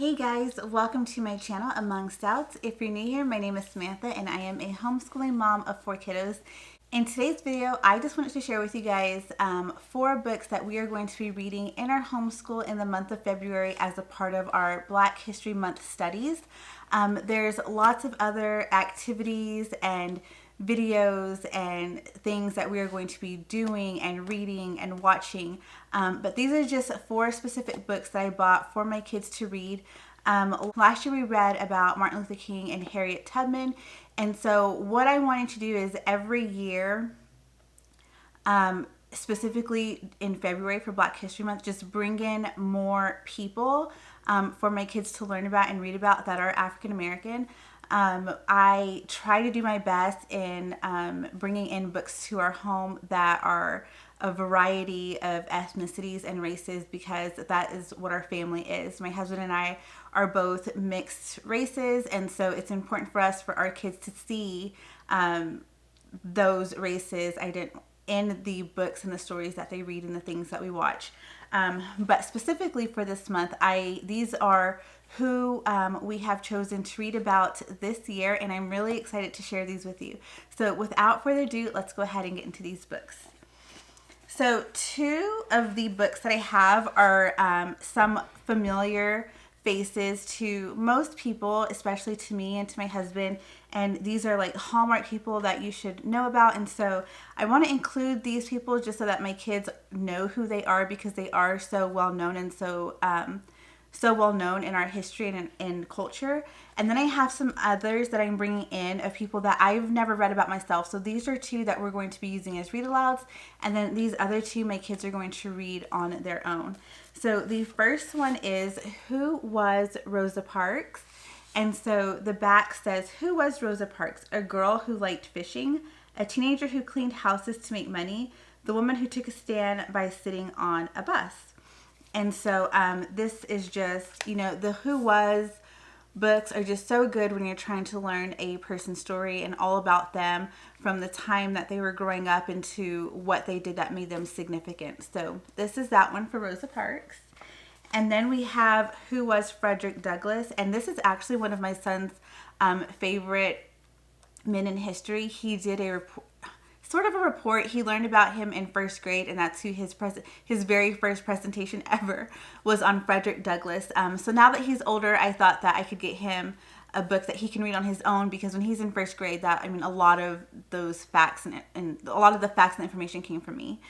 Hey guys, welcome to my channel, Among Stouts. If you're new here, my name is Samantha and I am a homeschooling mom of 4 kiddos. In today's video, I just wanted to share with you guys 4 books that we are going to be reading in our homeschool in the month of February as a part of our Black History Month studies. There's lots of other activities and videos and things that we are going to be doing and reading and watching, but these are just 4 specific books that I bought for my kids to read. Last year we read about Martin Luther King and Harriet Tubman, and so what I wanted to do is every year, specifically in February for Black History Month, just bring in more people for my kids to learn about and read about that are African American. I try to do my best in bringing in books to our home that are a variety of ethnicities and races, because that is what our family is. My husband and I are both mixed races, and so it's important for us, for our kids, to see those races in the books and the stories that they read and the things that we watch. But specifically for this month, these are who we have chosen to read about this year, and I'm really excited to share these with you. So without further ado, let's go ahead and get into these books. So 2 of the books that I have are some familiar faces to most people, especially to me and to my husband, and these are like Hallmark people that you should know about, and so I want to include these people just so that my kids know who they are, because they are so well known and so well known in our history and in culture. And then I have some others that I'm bringing in of people that I've never read about myself. So these are 2 that we're going to be using as read alouds, and then these other 2 my kids are going to read on their own. So the first one is Who Was Rosa Parks? And so the back says, who was Rosa Parks? A girl who liked fishing, a teenager who cleaned houses to make money, the woman who took a stand by sitting on a bus. And so this is just, the Who Was books are just so good when you're trying to learn a person's story and all about them from the time that they were growing up into what they did that made them significant. So this is that one for Rosa Parks. And then we have Who Was Frederick Douglass? And this is actually one of my son's favorite men in history. He did a report. He learned about him in 1st grade, and that's who his very first presentation ever was on Frederick Douglass. So now that he's older, I thought that I could get him a book that he can read on his own, because when he's in 1st grade, a lot of those facts and a lot of the facts and information came from me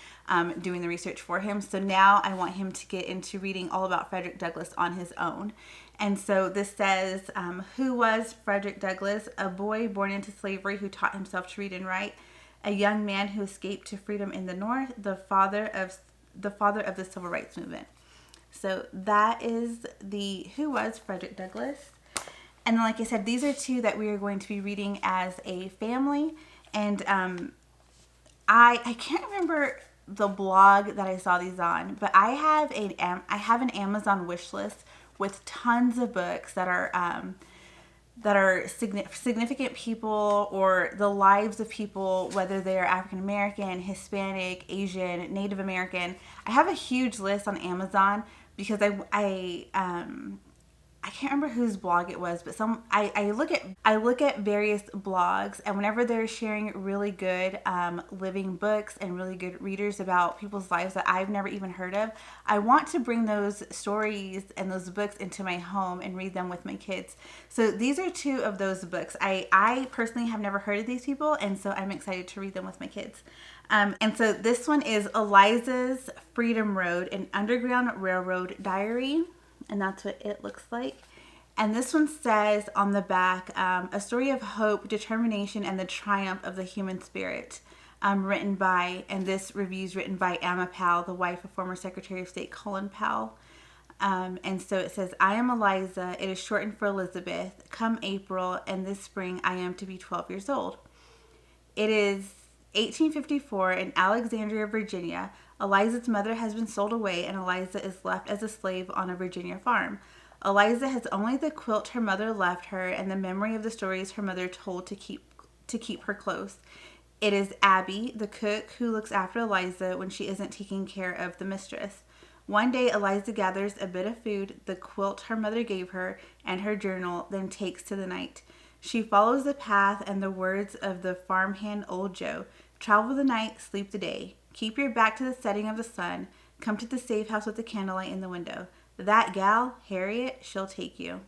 doing the research for him. So now I want him to get into reading all about Frederick Douglass on his own. And so this says, who was Frederick Douglass? A boy born into slavery who taught himself to read and write, a young man who escaped to freedom in the North, the father of the Civil Rights Movement. So that is the Who Was Frederick Douglass. And then, like I said, these are 2 that we are going to be reading as a family. And I can't remember the blog that I saw these on, but I have an Amazon wish list with tons of books that are significant people, or the lives of people, whether they're African American, Hispanic, Asian, Native American. I have a huge list on Amazon because I can't remember whose blog it was, but I look at various blogs, and whenever they're sharing really good living books and really good readers about people's lives that I've never even heard of, I want to bring those stories and those books into my home and read them with my kids. So these are 2 of those books. I personally have never heard of these people, and so I'm excited to read them with my kids. And so this one is Elizas Freedom Road, an Underground Railroad Diary. And that's what it looks like. And this one says on the back, a story of hope, determination, and the triumph of the human spirit. Written by Amma Powell, the wife of former Secretary of State Colin Powell. And so it says, I am Eliza. It is shortened for Elizabeth. Come April, and this spring I am to be 12 years old. It is 1854 in Alexandria, Virginia. Eliza's mother has been sold away, and Eliza is left as a slave on a Virginia farm. Eliza has only the quilt her mother left her and the memory of the stories her mother told to keep her close. It is Abby, the cook, who looks after Eliza when she isn't taking care of the mistress. One day, Eliza gathers a bit of food, the quilt her mother gave her, and her journal, then takes to the night. She follows the path and the words of the farmhand Old Joe. Travel the night, sleep the day. Keep your back to the setting of the sun. Come to the safe house with the candlelight in the window. That gal, Harriet, she'll take you.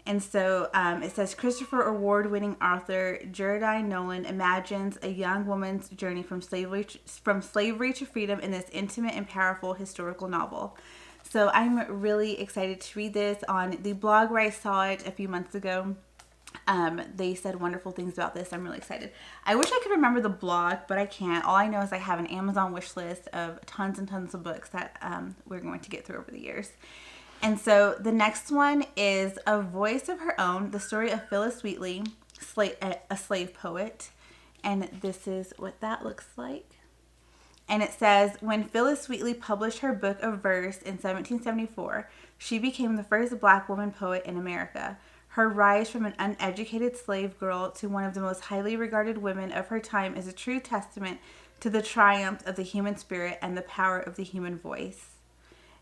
And so it says Christopher Award-winning author Geraldine Nolan imagines a young woman's journey from slavery to freedom in this intimate and powerful historical novel. So I'm really excited to read this. On the blog where I saw it a few months ago, they said wonderful things about this. I'm really excited. I wish I could remember the blog, but I can't. All I know is I have an Amazon wish list of tons and tons of books that we're going to get through over the years. And so the next one is A Voice of Her Own, the story of Phyllis Wheatley, a slave poet. And this is what that looks like. And it says, when Phyllis Wheatley published her book of verse in 1774, she became the first Black woman poet in America. Her rise from an uneducated slave girl to one of the most highly regarded women of her time is a true testament to the triumph of the human spirit and the power of the human voice.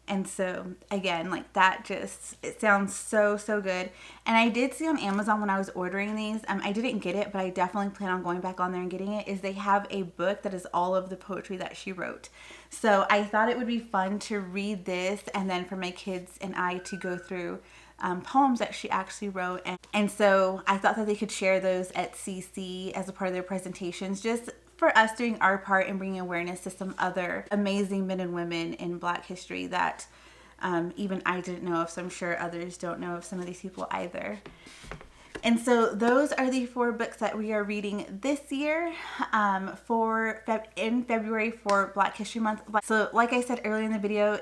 And so, again, like that just, it sounds so, so good. And I did see on Amazon when I was ordering these, I didn't get it, but I definitely plan on going back on there and getting it, is they have a book that is all of the poetry that she wrote. So I thought it would be fun to read this and then for my kids and I to go through poems that she actually wrote. And so I thought that they could share those at CC as a part of their presentations, just for us doing our part in bringing awareness to some other amazing men and women in Black history that even I didn't know of, so I'm sure others don't know of some of these people either. And so those are the 4 books that we are reading this year in February for Black History Month. So like I said earlier in the video,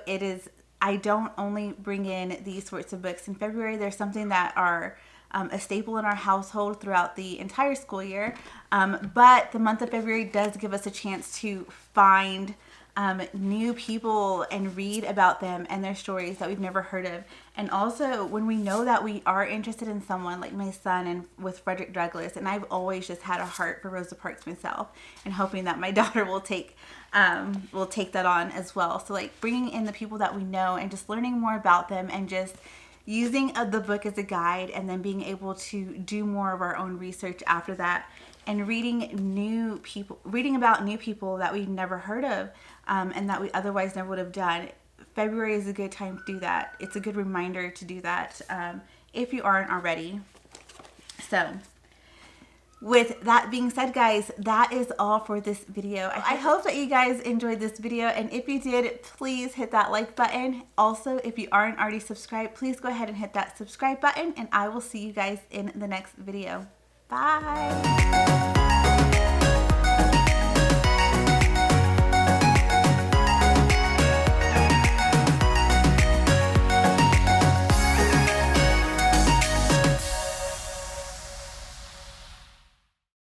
I don't only bring in these sorts of books in February. There's something that are a staple in our household throughout the entire school year. But the month of February does give us a chance to find new people and read about them and their stories that we've never heard of. And also when we know that we are interested in someone, like my son and with Frederick Douglass, and I've always just had a heart for Rosa Parks myself, and hoping that my daughter will take that on as well. So like bringing in the people that we know and just learning more about them and just using the book as a guide, and then being able to do more of our own research after that, and reading about new people that we've never heard of, and that we otherwise never would have done. February is a good time to do that. It's a good reminder to do that if you aren't already. So with that being said, guys, that is all for this video. I hope that you guys enjoyed this video, and if you did, please hit that like button. Also, if you aren't already subscribed, please go ahead and hit that subscribe button, and I will see you guys in the next video. Bye!